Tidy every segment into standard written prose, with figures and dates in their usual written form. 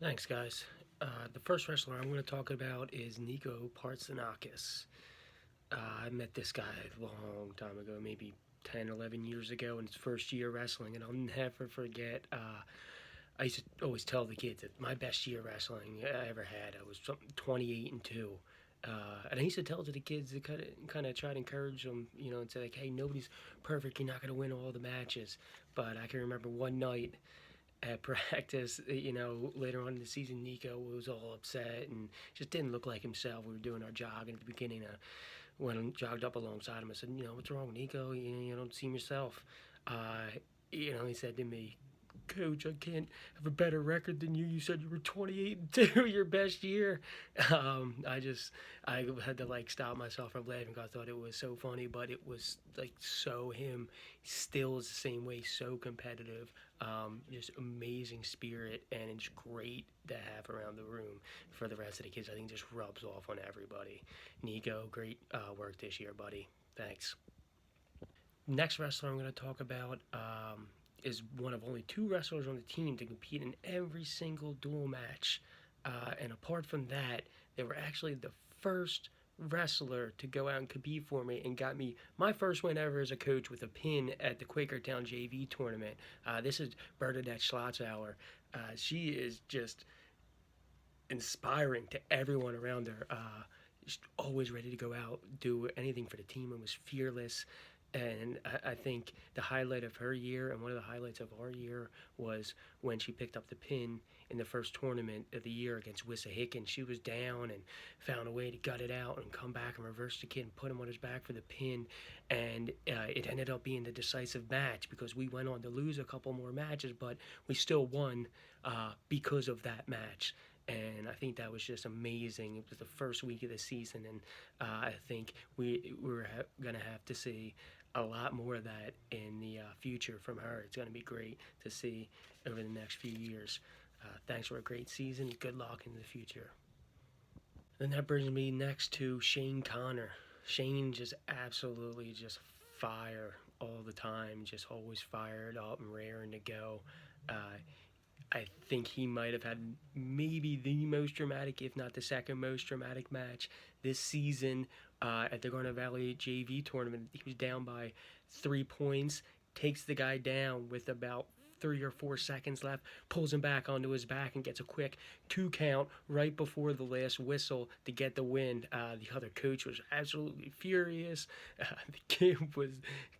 Thanks, guys. The first wrestler I'm going to talk about is Nico Partsanakis. I met this guy a long time ago, maybe 10, 11 years ago, in his first year wrestling, and I'll never forget. I used to always tell the kids that my best year wrestling I ever had, I was something 28 and 2. And I used to tell to the kids to kind of try to encourage them, and say like, "Hey, nobody's perfect. You're not going to win all the matches." But I can remember one night at practice, later on in the season, Nico was all upset and just didn't look like himself. We were doing our jog, and at the beginning, I went and jogged up alongside him. I said, "What's wrong, Nico? You don't seem yourself." Uh, he said to me, "Coach, I can't have a better record than you. You said you were 28 and 2 your best year." I had to like stop myself from laughing because I thought it was so funny, but it was like so him. Still is the same way, so competitive, just amazing spirit, and it's great to have around the room for the rest of the kids. I think just rubs off on everybody. Nico, great work this year, buddy. Thanks. Next wrestler I'm going to talk about is one of only two wrestlers on the team to compete in every single dual match. And apart from that, they were actually the first wrestler to go out and compete for me and got me my first win ever as a coach with a pin at the Quakertown JV tournament. This is Bernadette Schlotzauer. She is just inspiring to everyone around her. Just always ready to go out, do anything for the team, and was fearless. And I think the highlight of her year and one of the highlights of our year was when she picked up the pin in the first tournament of the year against Wissahickon. She was down and found a way to gut it out and come back and reverse the kid and put him on his back for the pin. And it ended up being the decisive match because we went on to lose a couple more matches, but we still won because of that match. And I think that was just amazing. It was the first week of the season, and I think we're going to have to see a lot more of that in the future from her. It's going to be great to see over the next few years. Thanks for a great season. Good luck in the future. Then that brings me next to Shane Connor. Shane just absolutely just fire all the time, just always fired up and raring to go. I think he might have had maybe the most dramatic, if not the second most dramatic match this season at the Garnet Valley JV tournament. He was down by 3 points, takes the guy down with about 3 or 4 seconds left, pulls him back onto his back and gets a quick 2 count right before the last whistle to get the win. The other coach was absolutely furious. The kid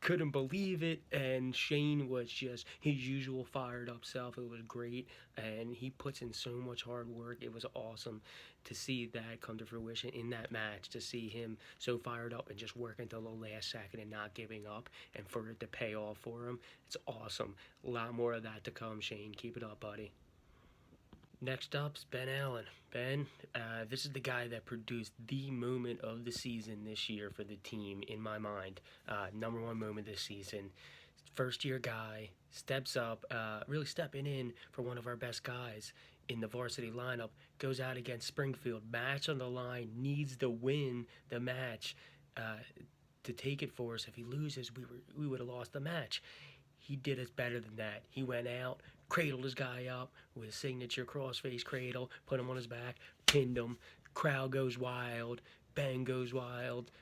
couldn't believe it, and Shane was just his usual fired up self. It was great, and he puts in so much hard work. It was awesome to see that come to fruition in that match, to see him so fired up and just working until the last second and not giving up, and for it to pay off for him. It's awesome. A lot more of that to come, Shane. Keep it up, buddy. Next up's Ben Allen. Ben, this is the guy that produced the moment of the season this year for the team, in my mind. Number one moment this season. First year guy, steps up, really stepping in for one of our best guys in the varsity lineup, goes out against Springfield, match on the line, needs to win the match to take it for us. If he loses, we would have lost the match. He did us better than that. He went out, cradled his guy up with a signature crossface cradle, put him on his back, pinned him. Crowd goes wild. Ben goes wild.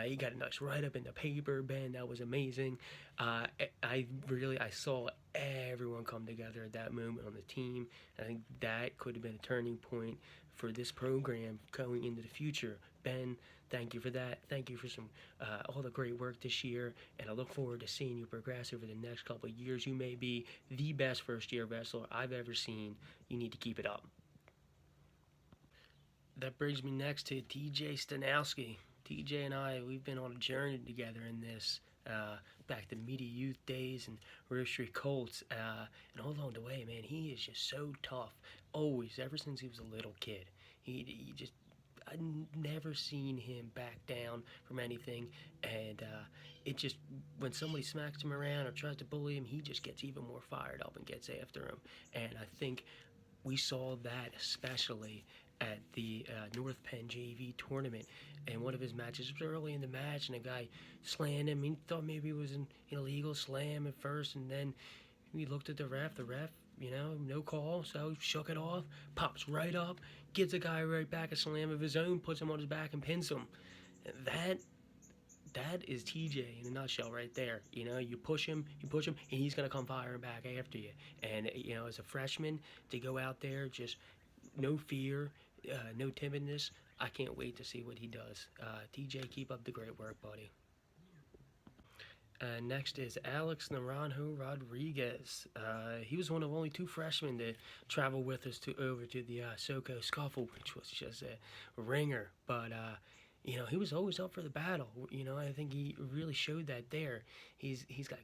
He got a nice write up in the paper. Ben, that was amazing. I saw everyone come together at that moment on the team. I think that could have been a turning point for this program going into the future. Ben, thank you for that. Thank you for all the great work this year, and I look forward to seeing you progress over the next couple of years. You may be the best first year wrestler I've ever seen. You need to keep it up. That brings me next to TJ Stanowski. TJ and I, we've been on a journey together in this. Back to Media Youth days and Rose Street Colts. And all along the way, man, he is just so tough. Always, ever since he was a little kid. He just, I've never seen him back down from anything. And it just, when somebody smacks him around or tries to bully him, he just gets even more fired up and gets after him. And I think we saw that especially at the North Penn JV tournament. And one of his matches was early in the match, and a guy slammed him. He thought maybe it was an illegal slam at first, and then he looked at the ref. The ref no call. So shook it off, pops right up, gives the guy right back a slam of his own, puts him on his back and pins him. That that is TJ in a nutshell right there. You push him, and he's gonna come firing back after you. And as a freshman, to go out there just no fear, no timidness. I can't wait to see what he does. TJ, keep up the great work, buddy. Next is Alex Naranjo Rodriguez. He was one of only two freshmen to travel with us over to the SoCo Scuffle, which was just a ringer. But he was always up for the battle. I think he really showed that there. He's got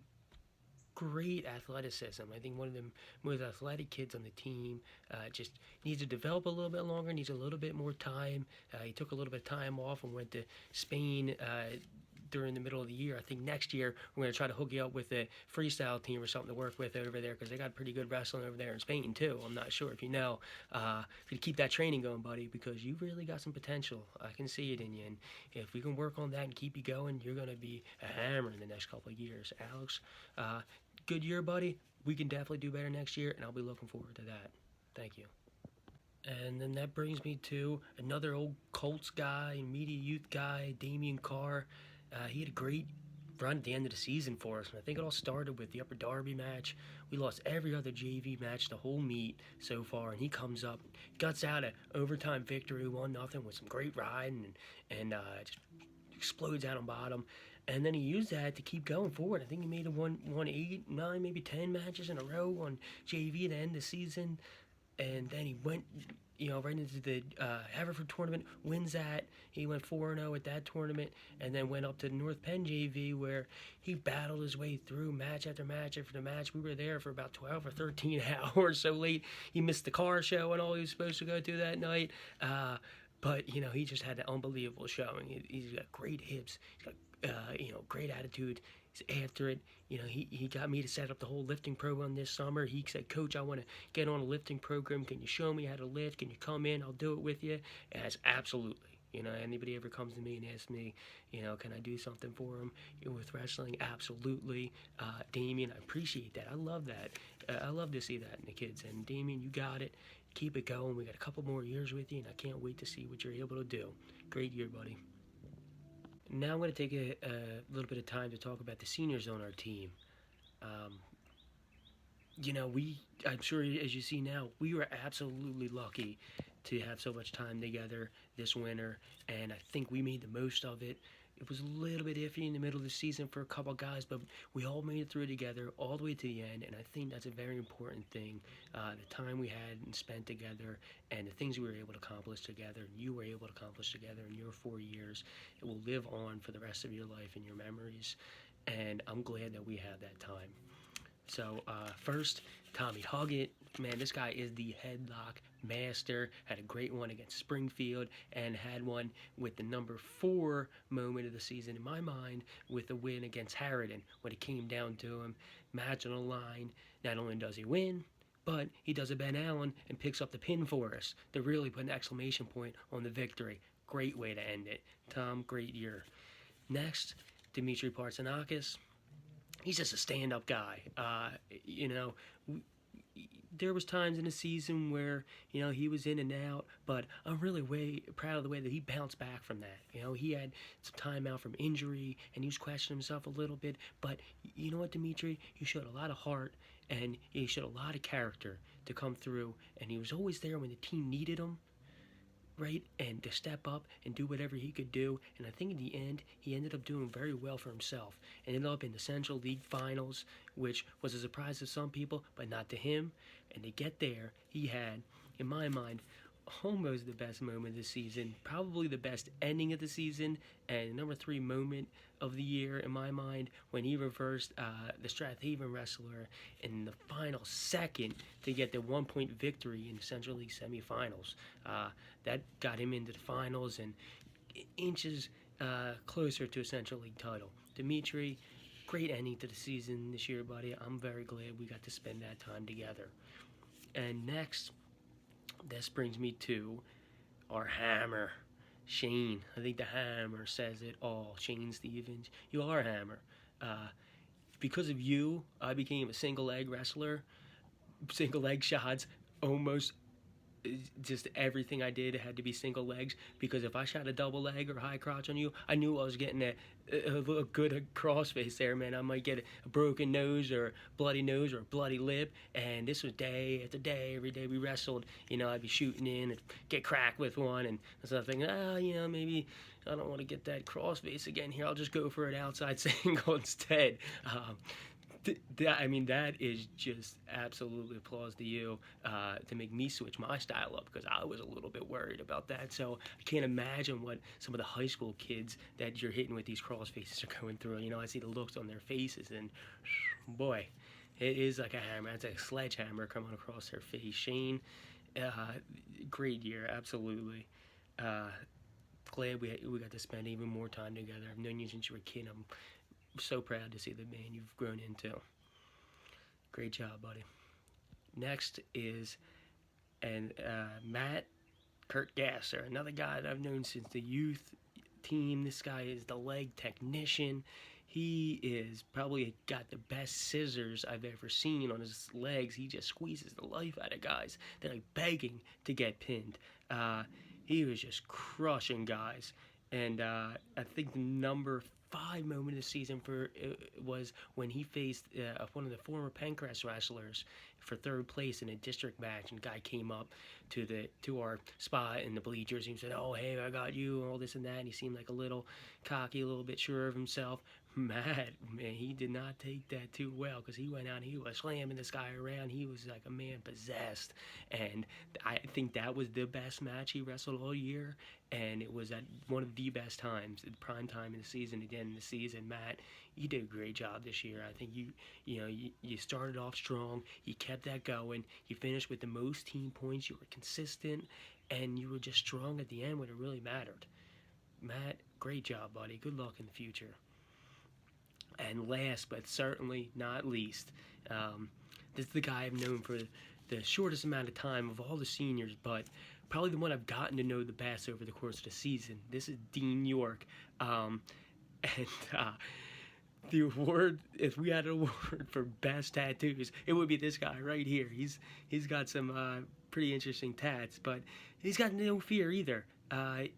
great athleticism. I think one of the most athletic kids on the team. Just needs to develop a little bit longer, needs a little bit more time. He took a little bit of time off and went to Spain during the middle of the year. I think next year we're going to try to hook you up with a freestyle team or something to work with over there, because they got pretty good wrestling over there in Spain too. I'm not sure if you know. If you keep that training going, buddy, because you really got some potential. I can see it in you, and if we can work on that and keep you going, you're going to be a hammer in the next couple of years. Alex, good year, buddy. We can definitely do better next year, and I'll be looking forward to that. Thank you. And then that brings me to another old Colts guy, media youth guy, Damian Carr. He had a great run at the end of the season for us, and I think it all started with the Upper Darby match. We lost every other JV match the whole meet so far, and he comes up, guts out an overtime victory, 1-0 with some great riding, and just explodes out on bottom. And then he used that to keep going forward. I think he made it won 8, 9, maybe 10 matches in a row on JV to end the season. And then he went, right into the Haverford tournament, wins that. He went 4-0 at that tournament, and then went up to the North Penn JV, where he battled his way through match after match after match. We were there for about 12 or 13 hours, so late. He missed the car show and all he was supposed to go to that night. But, he just had an unbelievable showing. He's got great hips. He's got, great attitude. He's after it. He got me to set up the whole lifting program this summer. He said, Coach, I want to get on a lifting program. Can you show me how to lift? Can you come in? I'll do it with you. And that's absolutely. Anybody ever comes to me and asks me, can I do something for him with wrestling? Absolutely. Damien, I appreciate that. I love that. I love to see that in the kids. And Damien, you got it. Keep it going. We got a couple more years with you, and I can't wait to see what you're able to do. Great year, buddy. Now I'm going to take a little bit of time to talk about the seniors on our team. Um, I'm sure as you see now, we were absolutely lucky to have so much time together this winter, and I think we made the most of it. It was a little bit iffy in the middle of the season for a couple guys, but we all made it through together all the way to the end, and I think that's a very important thing. The time we had and spent together, and the things we were able to accomplish together, and you were able to accomplish together in your 4 years, it will live on for the rest of your life in your memories, and I'm glad that we had that time. So first, Tommy Huggett. Man, this guy is the headlock master. Had a great one against Springfield, and had one with the number 4 moment of the season in my mind, with the win against Harridan. When it came down to him, match on the line, not only does he win, but he does a Ben Allen and picks up the pin for us to really put an exclamation point on the victory. Great way to end it. Tom, great year. Next, Dimitri Partsanakis. He's just a stand-up guy. There was times in the season where, he was in and out, but I'm really way proud of the way that he bounced back from that. He had some time out from injury, and he was questioning himself a little bit, but you know what, Dimitri? You showed a lot of heart, and he showed a lot of character to come through, and he was always there when the team needed him, right, and to step up and do whatever he could do. And I think in the end, he ended up doing very well for himself, and ended up in the Central League Finals, which was a surprise to some people, but not to him. And to get there, he had, in my mind, almost the best moment of the season, probably the best ending of the season, and number 3 moment of the year in my mind, when he reversed the Strathaven wrestler in the final second to get the 1-point victory in the Central League semifinals. That got him into the finals and inches closer to a Central League title. Dimitri, great ending to the season this year, buddy. I'm very glad we got to spend that time together. And next, this brings me to our hammer, Shane. I think the hammer says it all. Shane Stevens, you are a hammer. Because of you, I became a single leg wrestler. single leg shots almost just everything I did had to be single legs because if I shot a double leg or high crotch on you, I knew I was getting a good crossface there, man. I might get a broken nose or bloody nose or a bloody lip, and this was day after day. Every day we wrestled, I'd be shooting in and get cracked with one, and so I think, maybe I don't want to get that crossface again here. I'll just go for an outside single instead. That is just absolutely applause to you to make me switch my style up because I was a little bit worried about that. So I can't imagine what some of the high school kids that you're hitting with these cross faces are going through. I see the looks on their faces, and boy, it is like a hammer. It's like a sledgehammer coming across their face. Shane, great year, absolutely. Uh, Glad we got to spend even more time together. I've known you since you were a kid. I'm so proud to see the man you've grown into. Great job, buddy. Next is Matt Kurt Gasser, another guy that I've known since the youth team. This guy is the leg technician. He is probably got the best scissors I've ever seen on his legs. He just squeezes the life out of guys. They're like begging to get pinned. He was just crushing guys. And I think the number 5 moment of the season was when he faced one of the former Penncrest wrestlers for 3rd place in a district match, and the guy came up to our spot in the bleachers and he said, "Oh, hey, I got you," and all this and that, and he seemed like a little cocky, a little bit sure of himself. Matt, man, he did not take that too well because he went out and he was slamming this guy around. He was like a man possessed, and I think that was the best match he wrestled all year, and it was at one of the best times, the prime time in the season. Again, in the season, Matt, you did a great job this year. I think you started off strong. You kept that going. You finished with the most team points. You were consistent, and you were just strong at the end when it really mattered. Matt, great job, buddy. Good luck in the future. And last but certainly not least, this is the guy I've known for the shortest amount of time of all the seniors, but probably the one I've gotten to know the best over the course of the season. This is Dean York. And the award, if we had an award for best tattoos, it would be this guy right here. He's got some pretty interesting tats, but he's got no fear either. My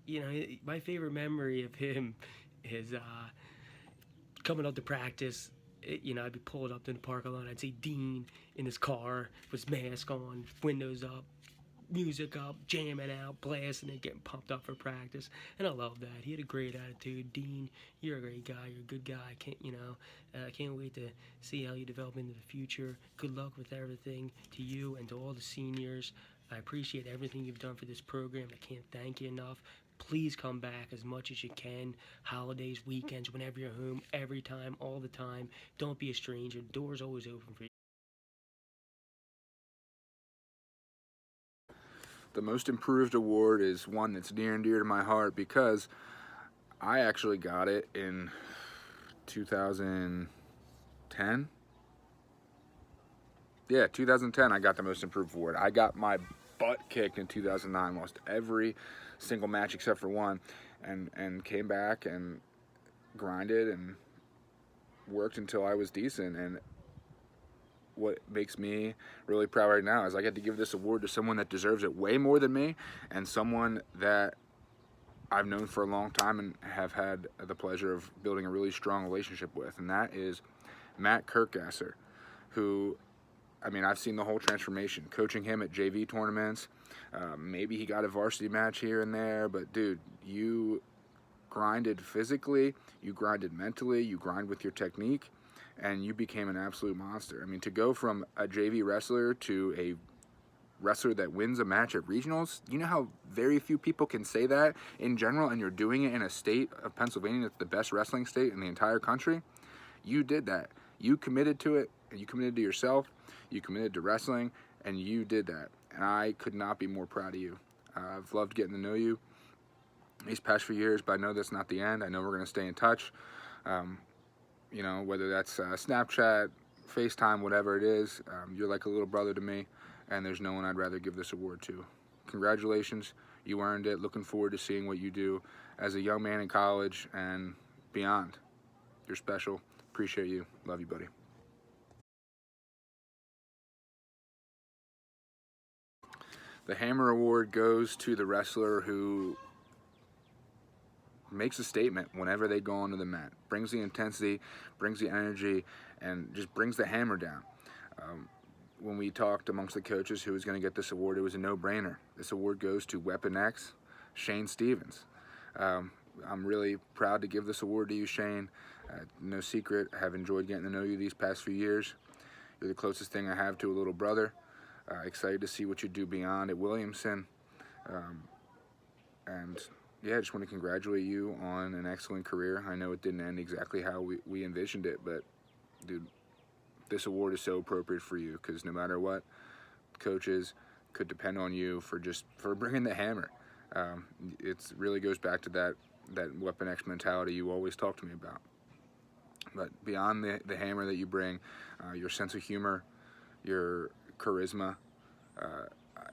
favorite memory of him is coming up to practice. I'd be pulled up in the parking lot. I'd see Dean in his car with his mask on, windows up, music up, jamming out, blasting it, getting pumped up for practice. And I love that. He had a great attitude. Dean, you're a great guy. You're a good guy. I can't wait to see how you develop into the future. Good luck with everything to you and to all the seniors. I appreciate everything you've done for this program. I can't thank you enough. Please come back as much as you can. Holidays, weekends, whenever you're home, every time, all the time. Don't be a stranger. The door's always open for you. The Most Improved Award is one that's near and dear to my heart because I actually got it in 2010. Yeah, 2010 I got the Most Improved Award. I got my butt kicked in 2009, lost every single match except for one, and came back and grinded and worked until I was decent. And what makes me really proud right now is I get to give this award to someone that deserves it way more than me, and someone that I've known for a long time and have had the pleasure of building a really strong relationship with, and that is Matt Kirkgasser, who, I've seen the whole transformation, coaching him at JV tournaments. Maybe he got a varsity match here and there, but dude, you grinded physically, you grinded mentally, you grind with your technique, and you became an absolute monster. To go from a JV wrestler to a wrestler that wins a match at regionals, you know how very few people can say that in general, and you're doing it in a state of Pennsylvania that's the best wrestling state in the entire country? You did that. You committed to it, and you committed to yourself, you committed to wrestling, and you did that. And I could not be more proud of you. I've loved getting to know you these past few years, but I know that's not the end. I know we're going to stay in touch. Whether that's Snapchat, FaceTime, whatever it is, you're like a little brother to me, and there's no one I'd rather give this award to. Congratulations, you earned it. Looking forward to seeing what you do as a young man in college and beyond. You're special. Appreciate you. Love you, buddy. The Hammer Award goes to the wrestler who makes a statement whenever they go onto the mat, brings the intensity, brings the energy, and just brings the hammer down. When we talked amongst the coaches who was going to get this award, it was a no-brainer. This award goes to Weapon X, Shane Stevens. I'm really proud to give this award to you, Shane. No secret, I have enjoyed getting to know you these past few years. You're the closest thing I have to a little brother. Excited to see what you do beyond at Williamson. And yeah, I just want to congratulate you on an excellent career. I know it didn't end exactly how we envisioned it, but dude, this award is so appropriate for you because no matter what, coaches could depend on you for bringing the hammer. It really goes back to that Weapon X mentality you always talk to me about. But beyond the hammer that you bring, your sense of humor, your charisma,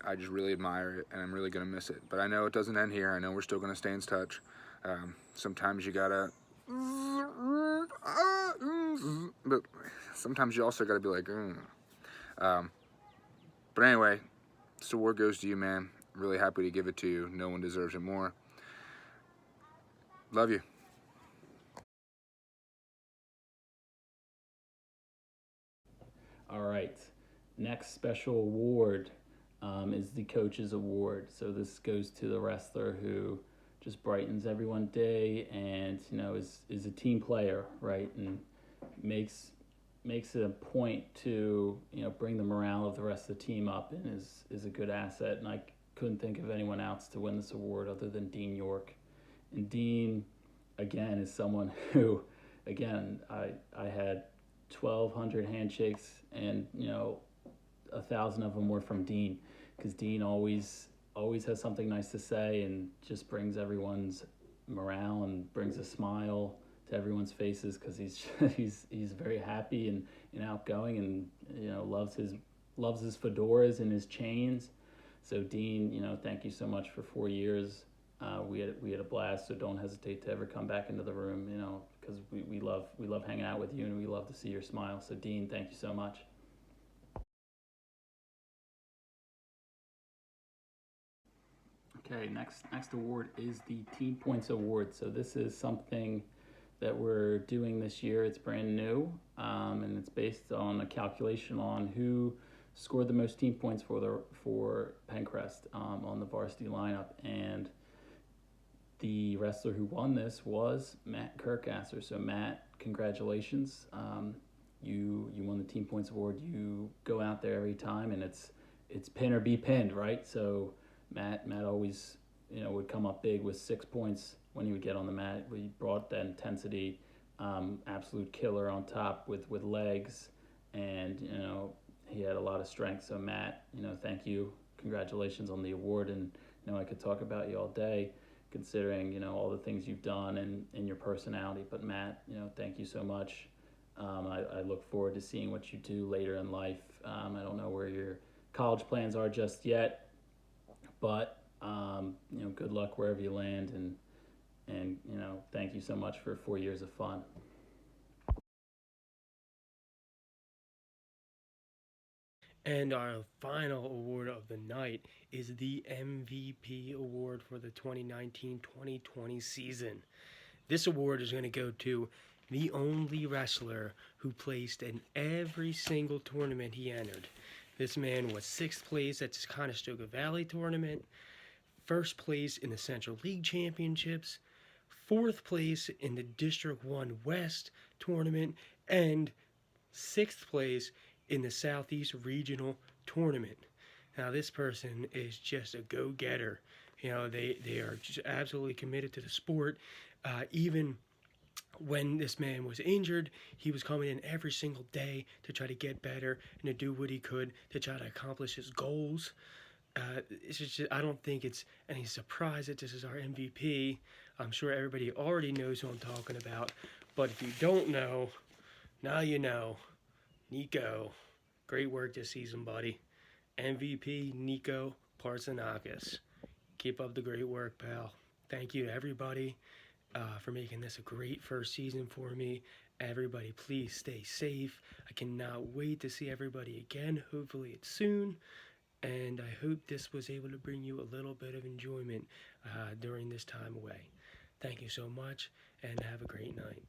I just really admire it, and I'm really going to miss it. But I know it doesn't end here. I know we're still going to stay in touch. Sometimes you got to... But sometimes you also got to be like... But anyway, this award goes to you, man. Really happy to give it to you. No one deserves it more. Love you. All right. Next special award is the Coach's Award. So this goes to the wrestler who just brightens everyone's day and is a team player, right? And makes it a point to bring the morale of the rest of the team up and is a good asset. And I couldn't think of anyone else to win this award other than Dean York. And Dean, again, is someone who, again, I had 1,200 handshakes, and 1,000 of them were from Dean, because Dean always has something nice to say and just brings everyone's morale and brings a smile to everyone's faces, because he's very happy and outgoing, and loves his fedoras and his chains. So Dean, thank you so much for 4 years. We had a blast. So don't hesitate to ever come back into the room, because we love hanging out with you, and we love to see your smile. So Dean, thank you so much. Okay, next award is the Team Points Award. So this is something that we're doing this year. It's brand new, and it's based on a calculation on who scored the most team points for Penncrest on the varsity lineup. And the wrestler who won this was Matt Kirkasser. So Matt, congratulations. You won the Team Points Award. You go out there every time, and it's pin or be pinned, right? So Matt always would come up big with 6 points when he would get on the mat. He brought that intensity, absolute killer on top with legs, and he had a lot of strength. So Matt, thank you, congratulations on the award. And I could talk about you all day, considering all the things you've done and your personality. But Matt, thank you so much. I look forward to seeing what you do later in life. I don't know where your college plans are just yet, but good luck wherever you land, and thank you so much for 4 years of fun. And our final award of the night is the MVP award for the 2019-2020 season. This award is going to go to the only wrestler who placed in every single tournament he entered. This man was 6th place at the Conestoga Valley tournament, 1st place in the Central League Championships, 4th place in the District 1 West tournament, and 6th place in the Southeast Regional Tournament. Now, this person is just a go-getter. They are just absolutely committed to the sport. Even when this man was injured, he was coming in every single day to try to get better and to do what he could to try to accomplish his goals. It's just, I don't think it's any surprise that this is our MVP. I'm sure everybody already knows who I'm talking about. But if you don't know, now you know. Nico, great work this season, buddy. MVP Nico Partsinakis. Keep up the great work, pal. Thank you to everybody for making this a great first season for me. Everybody, please stay safe. I cannot wait to see everybody again. Hopefully it's soon. And I hope this was able to bring you a little bit of enjoyment during this time away. Thank you so much, and have a great night.